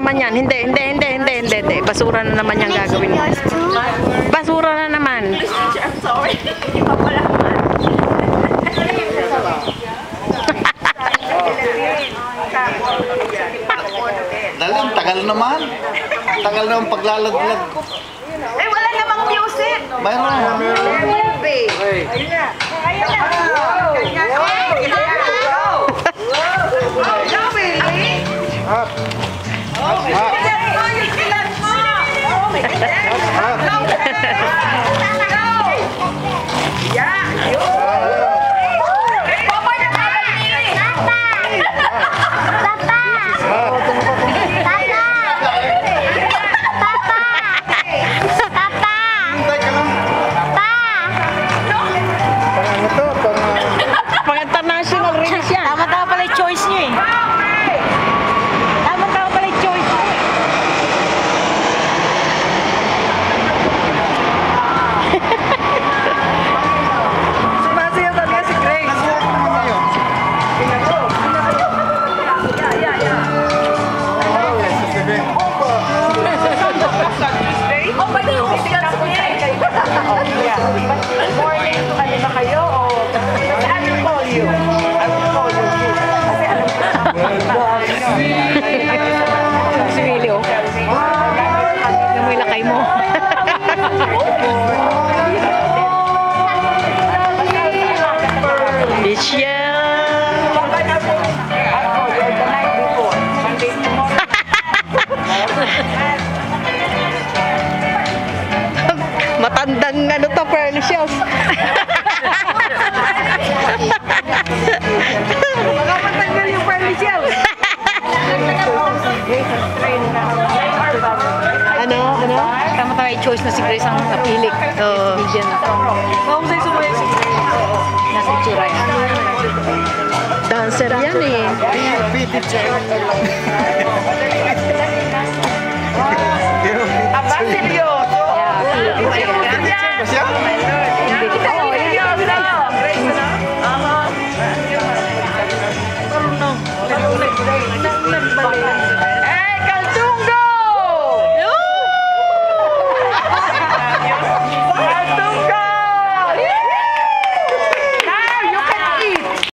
naman yan. Hindi. Basura na naman yung gagawin mo. Basura na naman. I'm sorry. Iba pala naman. Dalang, tagal naman. Tagal naman paglalaglag. Eh, wala namang music. Mayroon. Ayun na. Ayun na. Pang-international release yan. Tama-tama pala yung choice nyo eh. Tama-tama pala yung choice nyo eh. Sumasayaw talaga si Grace. Oh, pwede yung bisigan sa kuya. Good morning. Ano ba kayo? I will call you. I will call you. Kasi alam ko. Si Willie, oh. Namoy lakay mo. Michelle! The night before. Monday tomorrow. Matandang ano to, pearl shells. Baka matanggal yung pearly shell. Ano? Tama-tama yung choice na si Grace ang napilik. Oo. Median na to. Kung sa'yo sumayo si Grace. Nasa itsura yan. Dancer yan eh. Piti check.